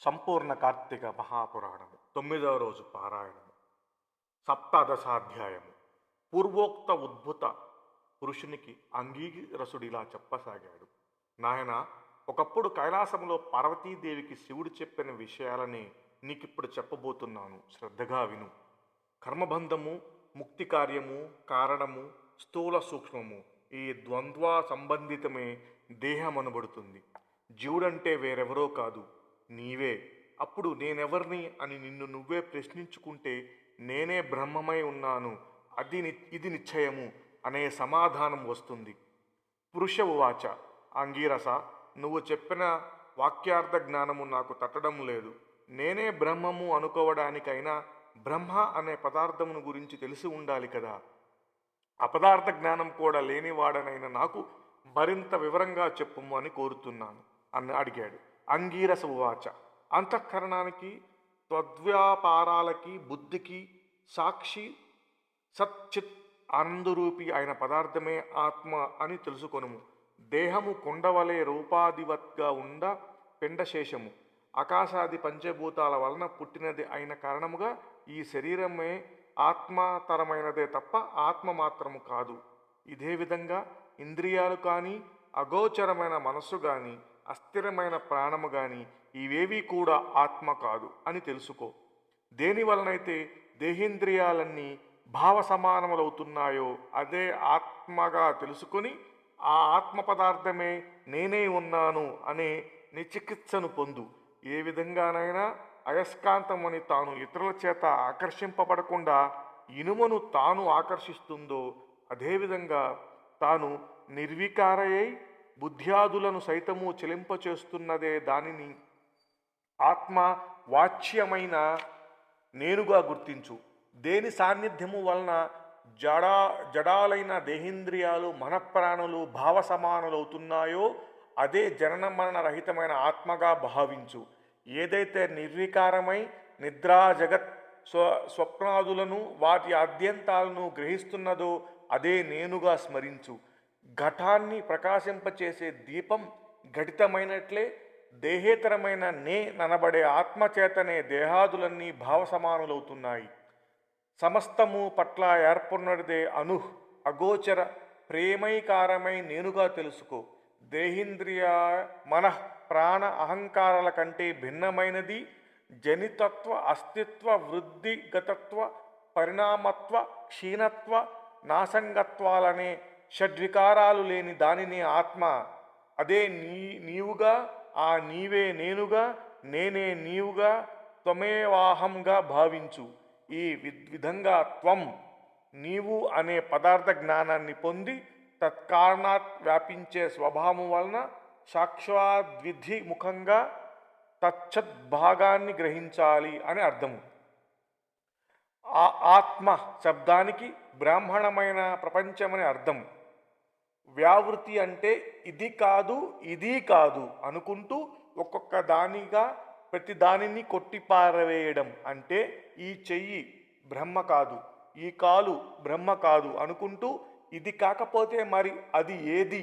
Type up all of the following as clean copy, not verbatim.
సంపూర్ణ కార్తీక మహాపురాణము 9వ రోజు పారాయణము సప్తదశాధ్యాయము. పూర్వోక్త ఉద్భుత పురుషునికి అంగీరసుడిలా చెప్పసాగాడు. నాయన, ఒకప్పుడు కైలాసంలో పార్వతీదేవికి శివుడు చెప్పిన విషయాలని నీకిప్పుడు చెప్పబోతున్నాను, శ్రద్ధగా విను. కర్మబంధము, ముక్తి కార్యము, కారణము, స్థూల సూక్ష్మము ఈ ద్వంద్వ సంబంధితమే దేహమనబడుతుంది. జీవుడంటే వేరెవరో కాదు, నీవే. అప్పుడు నేనెవర్ని అని నిన్ను నువ్వే ప్రశ్నించుకుంటే నేనే బ్రహ్మమై ఉన్నాను, ఇది నిశ్చయము అనే సమాధానం వస్తుంది. పురుష ఉవాచ, అంగీరస, నువ్వు చెప్పిన వాక్యార్థ జ్ఞానము నాకు తట్టడం లేదు. నేనే బ్రహ్మము అనుకోవడానికైనా బ్రహ్మ అనే పదార్థమును గురించి తెలిసి ఉండాలి కదా. అపదార్థ జ్ఞానం కూడా లేనివాడనైన నాకు మరింత వివరంగా చెప్పుము అని కోరుతున్నాను అని అడిగాడు. అంగీరస ఉవాచ, అంతఃకరణానికి, త్వద్వ్యాపారాలకి, బుద్ధికి సాక్షి సచ్చిత్ ఆనందరూపి అయిన పదార్థమే ఆత్మ అని తెలుసుకొనుము. దేహము కొండవలే రూపాధివత్గా ఉండ పిండశేషము ఆకాశాది పంచభూతాల వలన పుట్టినది అయిన కారణముగా ఈ శరీరమే ఆత్మాతరమైనదే తప్ప ఆత్మ మాత్రము కాదు. ఇదే విధంగా ఇంద్రియాలు కానీ, అగోచరమైన మనస్సు కానీ, అస్థిరమైన ప్రాణము కానీ ఇవేవి కూడా ఆత్మ కాదు అని తెలుసుకో. దేని వలనైతే దేహేంద్రియాలన్నీ భావ సమానములవుతున్నాయో అదే ఆత్మగా తెలుసుకొని ఆ ఆత్మ పదార్థమే నేనే ఉన్నాను అనే నిచికిత్సను పొందు. ఏ విధంగానైనా అయస్కాంతమని తాను ఇతరుల చేత ఆకర్షింపబడకుండా ఇనుమును తాను ఆకర్షిస్తుందో అదేవిధంగా తాను నిర్వికారయై బుద్ధ్యాదులను సైతము చెలింపచేస్తున్నదే దానిని ఆత్మ వాచ్యమైన నేనుగా గుర్తించు. దేని సాన్నిధ్యము వలన జడాలైన దేహేంద్రియాలు, మనఃప్రాణులు భావ సమానులవుతున్నాయో అదే జనన మరణ రహితమైన ఆత్మగా భావించు. ఏదైతే నిర్వికారమై నిద్రా జగత్ స్వప్నాదులను వాటి ఆద్యంతాలను గ్రహిస్తున్నదో అదే నేనుగా స్మరించు. ఘటాన్ని ప్రకాశింపచేసే దీపం ఘటితమైనట్లే దేహేతరమైన ననబడే ఆత్మచేతనే దేహాదులన్నీ భావసమానులవుతున్నాయి. సమస్తము పట్ల ఏర్పడినదే అగోచర ప్రేమైకారమై నేనుగా తెలుసుకో. దేహేంద్రియ మనః ప్రాణ అహంకారాల కంటే భిన్నమైనది జనితత్వ, అస్తిత్వ, వృద్ధిగతత్వ, పరిణామత్వ, క్షీణత్వ, నాసంగత్వాలనే షడ్వికారాలు లేని దానిని ఆత్మ. అదే నీవుగా, ఆ నీవే నేనుగా, నేనే నీవుగా, త్వమేవాహంగా భావించు. ఈ విధంగా త్వం, నీవు అనే పదార్థ జ్ఞానాన్ని పొంది తత్కారణాత్ వ్యాపించే స్వభావం వలన సాక్షాద్విధి ముఖంగా తచ్చద్భాగాన్ని గ్రహించాలి అని అర్థము. ఆ ఆత్మ శబ్దానికి బ్రాహ్మణమైన ప్రపంచమని అర్థం. వ్యావృతి అంటే ఇది కాదు, ఇది కాదు అనుకుంటూ ఒక్కొక్క దానిగా ప్రతి దానిని కొట్టిపారవేయడం. అంటే ఈ చెయ్యి బ్రహ్మ కాదు, ఈ కాలు బ్రహ్మ కాదు అనుకుంటూ ఇది కాకపోతే మరి అది ఏది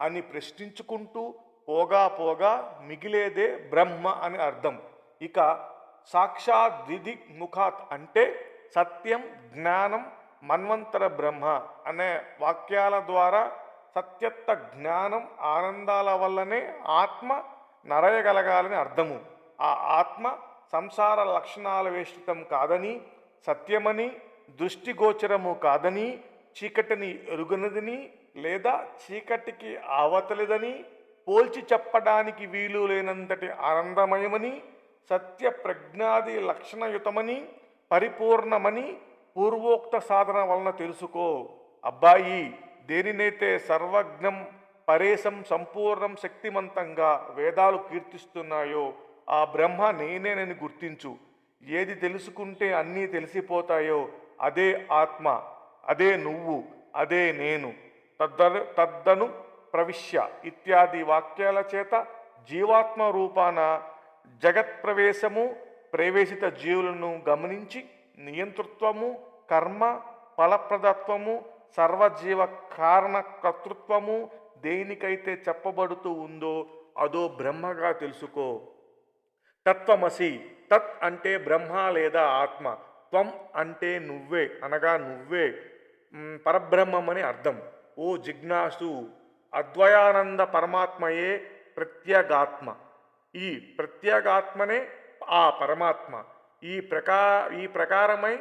అని ప్రశ్నించుకుంటూ పోగా మిగిలేదే బ్రహ్మ అని అర్థం. ఇక సాక్షాద్విధి ముఖాత్ అంటే సత్యం, జ్ఞానం, మన్వంతర బ్రహ్మ అనే వాక్యాల ద్వారా సత్యత్వ జ్ఞానం ఆనందాల వల్లనే ఆత్మ నరయగలగాలని అర్థము. ఆ ఆత్మ సంసార లక్షణాల వేష్టితం కాదని, సత్యమని, దృష్టిగోచరము కాదని, చీకటిని ఎరుగనిదని లేదా చీకటికి ఆవతలిదని, పోల్చి చెప్పడానికి వీలు లేనంతటి ఆనందమయమని, సత్య ప్రజ్ఞాది లక్షణయుతమని, పరిపూర్ణమని పూర్వోక్త సాధన వలన తెలుసుకో. అబ్బాయి, దేనినైతే సర్వజ్ఞం, పరేశం, సంపూర్ణం, శక్తిమంతంగా వేదాలు కీర్తిస్తున్నాయో ఆ బ్రహ్మ నేనేనని గుర్తించు. ఏది తెలుసుకుంటే అన్నీ తెలిసిపోతాయో అదే ఆత్మ, అదే నువ్వు, అదే నేను. తద్దను ప్రవిశ్య ఇత్యాది వాక్యాల చేత జీవాత్మ రూపాన జగత్ప్రవేశము, ప్రవేశిత జీవులను గమనించి నియంతృత్వము, కర్మ ఫలప్రదత్వము, సర్వజీవ కారణ కర్తృత్వము దేనికైతే చెప్పబడుతూ ఉందో అదో బ్రహ్మగా తెలుసుకో. తత్వమసి, తత్ అంటే బ్రహ్మ లేదా ఆత్మ, త్వం అంటే నువ్వే అనగా నువ్వే పరబ్రహ్మమని అర్థం. ఓ జిజ్ఞాసు, అద్వయానంద పరమాత్మయే ప్రత్యేగాత్మ. ఈ ప్రత్యేగాత్మనే ఆ పరమాత్మ. ఈ ప్రకారమై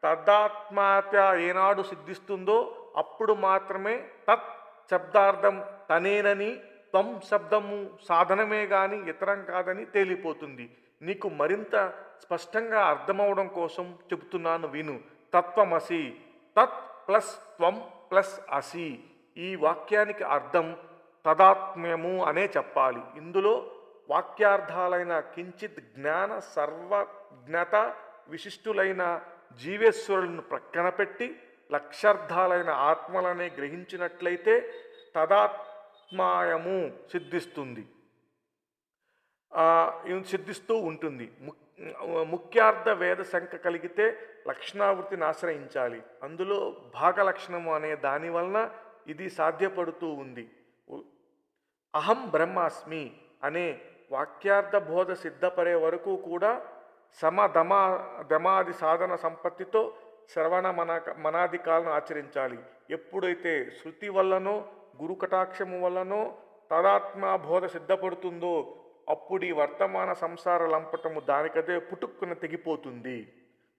తదాత్మాత ఏనాడు సిద్ధిస్తుందో అప్పుడు మాత్రమే తత్ శబ్దార్థం తనేనని, త్వం శబ్దము సాధనమే గాని ఇతరం కాదని తేలిపోతుంది. నీకు మరింత స్పష్టంగా అర్థమవడం కోసం చెబుతున్నాను విను. తత్వమసి, తత్ ప్లస్ త్వం ప్లస్ అసి. ఈ వాక్యానికి అర్థం తదాత్మ్యము అనే చెప్పాలి. ఇందులో వాక్యార్థాలైన కించిత్ జ్ఞాన, సర్వజ్ఞత విశిష్టులైన జీవేశ్వరులను ప్రక్కన పెట్టి లక్ష్యార్థాలైన ఆత్మలనే గ్రహించినట్లయితే తదాత్మాయము సిద్ధిస్తూ ఉంటుంది. ముఖ్యార్థ వేద శంక కలిగితే లక్షణావృత్తిని ఆశ్రయించాలి. అందులో భాగలక్షణము అనే దాని వలన ఇది సాధ్యపడుతూ ఉంది. అహం బ్రహ్మాస్మి అనే వాక్యార్థ బోధ సిద్ధపడే వరకు కూడా దమాది సాధన సంపత్తితో శ్రవణ మనాదికాలను ఆచరించాలి. ఎప్పుడైతే శృతి వల్లనో గురు కటాక్షము వల్లనో తదాత్మ బోధ సిద్ధపడుతుందో అప్పుడు ఈ వర్తమాన సంసార లంపటము దానికదే పుట్టుక్కున తెగిపోతుంది.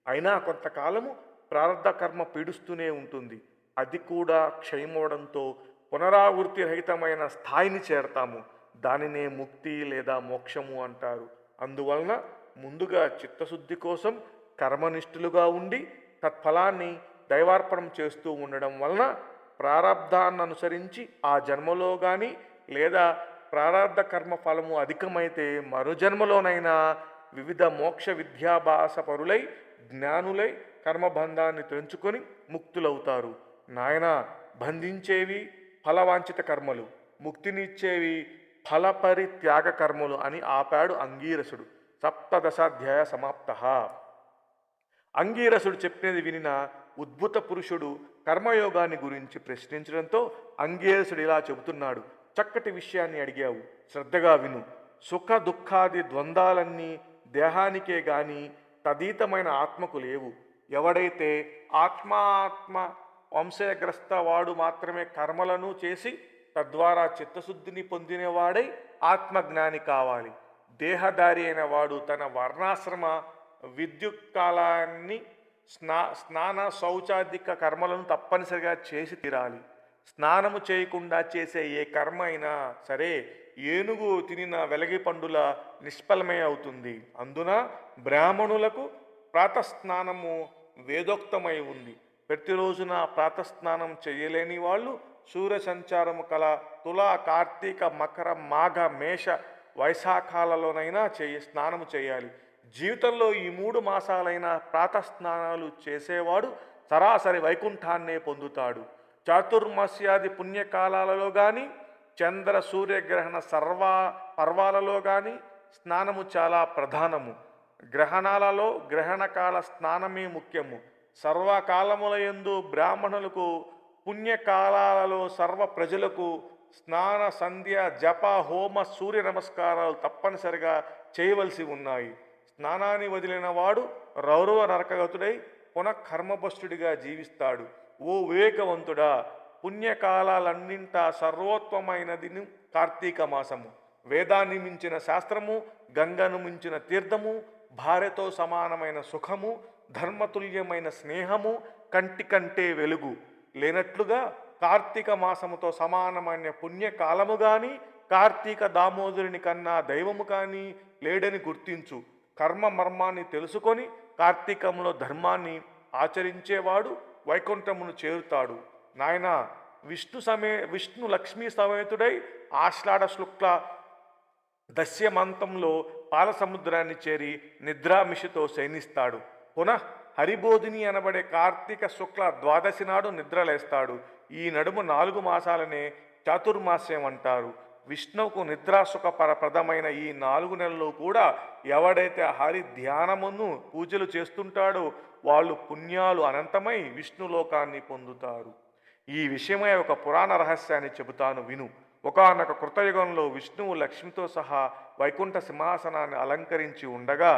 అయినా కొంతకాలము ప్రారంధ కర్మ పీడిస్తూనే ఉంటుంది. అది కూడా క్షయమవడంతో పునరావృత్తి రహితమైన స్థాయిని చేరతాము. దానినే ముక్తి లేదా మోక్షము అంటారు. అందువలన ముందుగా చిత్తశుద్ధి కోసం కర్మనిష్ఠులుగా ఉండి తత్ఫలాన్ని దైవార్పణం చేస్తూ ఉండడం వలన ప్రారబ్ధాన్ని అనుసరించి ఆ జన్మలో కానీ లేదా ప్రారబ్ధ కర్మ ఫలము అధికమైతే మరో జన్మలోనైనా వివిధ మోక్ష విద్యాభాస పరులై జ్ఞానులై కర్మబంధాన్ని తెంచుకొని ముక్తులవుతారు. నాయన, బంధించేవి ఫలవాంఛిత కర్మలు, ముక్తినిచ్చేవి ఫలపరిత్యాగ కర్మలు అని ఆపాడు అంగీరసుడు. సప్తదశాధ్యాయ సమాప్త. అంగీరసుడు చెప్పినది వినిన ఉద్భుత పురుషుడు కర్మయోగాన్ని గురించి ప్రశ్నించడంతో అంగీరసుడు ఇలా చెబుతున్నాడు. చక్కటి విషయాన్ని అడిగావు, శ్రద్ధగా విను. సుఖ దుఃఖాది ద్వంద్వాలన్నీ దేహానికే గాని తదీతమైన ఆత్మకు లేవు. ఎవడైతే ఆత్మ వంశగ్రస్త వాడు మాత్రమే కర్మలను చేసి తద్వారా చిత్తశుద్ధిని పొందినవాడై ఆత్మజ్ఞాని కావాలి. దేహదారి అయిన వాడు తన వర్ణాశ్రమ విద్యుత్కాలాన్ని స్నాన శౌచాధిక కర్మలను తప్పనిసరిగా చేసి తీరాలి. స్నానము చేయకుండా చేసే ఏ కర్మ అయినా సరే ఏనుగు తినిన వెలగి పండుల నిష్ఫలమే అవుతుంది. అందున బ్రాహ్మణులకు ప్రాతస్నానము వేదోక్తమై ఉంది. ప్రతిరోజున ప్రాతస్నానం చేయలేని వాళ్ళు సూర్య సంచారము కల తుల, కార్తీక, మకర, మాఘ, మేష, వైశాఖాలలోనైనా స్నానము చేయాలి. జీవితంలో ఈ 3 మాసాలైన ప్రాతస్నానాలు చేసేవాడు సరాసరి వైకుంఠాన్నే పొందుతాడు. చాతుర్మాస్యాది పుణ్యకాలాలలో కానీ చంద్ర సూర్యగ్రహణ పర్వాలలో కానీ స్నానము చాలా ప్రధానము. గ్రహణాలలో గ్రహణకాల స్నానమే ముఖ్యము. సర్వకాలములయందు బ్రాహ్మణులకు, పుణ్యకాలాలలో సర్వ ప్రజలకు స్నాన, సంధ్య, జప, హోమ, సూర్య నమస్కారాలు తప్పనిసరిగా చేయవలసి ఉన్నాయి. స్నానాన్ని వదిలిన వాడు రౌరవ నరకగతుడై పునఃకర్మభ్రష్టుడిగా జీవిస్తాడు. ఓ వివేకవంతుడా, పుణ్యకాలాలన్నింటా సర్వోత్తమైనది కార్తీక మాసము. వేదాన్ని మించిన శాస్త్రము, గంగను మించిన తీర్థము, భార్యతో సమానమైన సుఖము, ధర్మతుల్యమైన స్నేహము, కంటి కంటే వెలుగు లేనట్లుగా కార్తీక మాసముతో సమానమైన పుణ్యకాలము కానీ కార్తీక దామోదరుని కన్నా దైవము కానీ లేడని గుర్తించు. కర్మ మర్మాన్ని తెలుసుకొని కార్తీకంలో ధర్మాన్ని ఆచరించేవాడు వైకుంఠమును చేరుతాడు. నాయన, విష్ణు లక్ష్మీ సమేతుడై ఆశ్లాఢ శుక్ల దశ్యమంతంలో పాలసముద్రాన్ని చేరి నిద్రామిషితో శయనిస్తాడు. పునః హరిబోధిని అనబడే కార్తీక శుక్ల ద్వాదశి నాడు నిద్రలేస్తాడు. ఈ నడుము 4 మాసాలనే చాతుర్మాస్యం అంటారు. విష్ణువుకు నిద్రాసుఖ పరప్రదమైన ఈ 4 నెలలు కూడా ఎవడైతే హరి ధ్యానమును పూజలు చేస్తుంటాడో వాళ్ళు పుణ్యాలు అనంతమై విష్ణులోకాన్ని పొందుతారు. ఈ విషయమై ఒక పురాణ రహస్యాన్ని చెబుతాను విను. ఒకానొక కృతయుగంలో విష్ణువు లక్ష్మితో సహా వైకుంఠ సింహాసనాన్ని అలంకరించి ఉండగా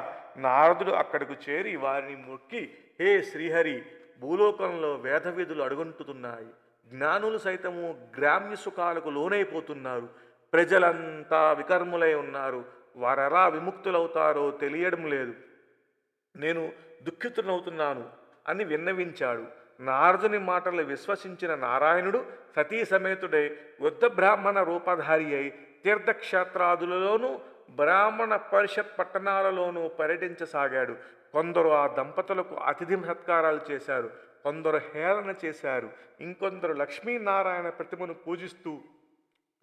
నారదుడు అక్కడకు చేరి వారిని మొక్కి, హే శ్రీహరి, భూలోకంలో వేద విధులు అడుగంటుతున్నాయి, జ్ఞానులు సైతము గ్రామ్య సుఖాలకు లోనైపోతున్నారు, ప్రజలంతా వికర్ములై ఉన్నారు, వారెలా విముక్తులవుతారో తెలియడం లేదు, నేను దుఃఖితునవుతున్నాను అని విన్నవించాడు. నారదుని మాటలు విశ్వసించిన నారాయణుడు సతీ సమేతుడై వృద్ధ బ్రాహ్మణ రూపధారి అయి తీర్థక్షేత్రాదులలోనూ బ్రాహ్మణ పరిషత్ పట్టణాలలోనూ పర్యటించసాగాడు. కొందరు ఆ దంపతులకు అతిథి సత్కారాలు చేశారు, కొందరు హేళన చేశారు, ఇంకొందరు లక్ష్మీనారాయణ ప్రతిమను పూజిస్తూ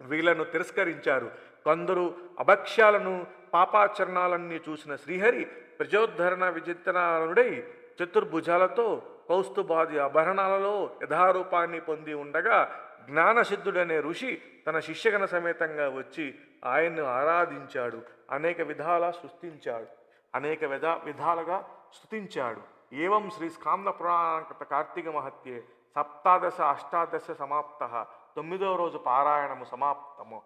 వీళ్లను తిరస్కరించారు. కొందరు అభక్ష్యాలను పాపాచరణాలన్నీ చూసిన శ్రీహరి ప్రజోద్ధరణ విచిత్తనానుడై చతుర్భుజాలతో కౌస్తుభాది ఆభరణాలలో యథారూపాన్ని పొంది ఉండగా జ్ఞానసిద్ధుడనే ఋషి తన శిష్యగణ సమేతంగా వచ్చి ఆయన్ను ఆరాధించాడు, అనేక విధాలుగా స్తుతించాడు. ఏవం శ్రీ స్కాంద పురాణ కార్తీక మహత్యే సప్తాదశ అష్టాదశ సమాప్త 9వ రోజు పారాయణము సమాప్తము.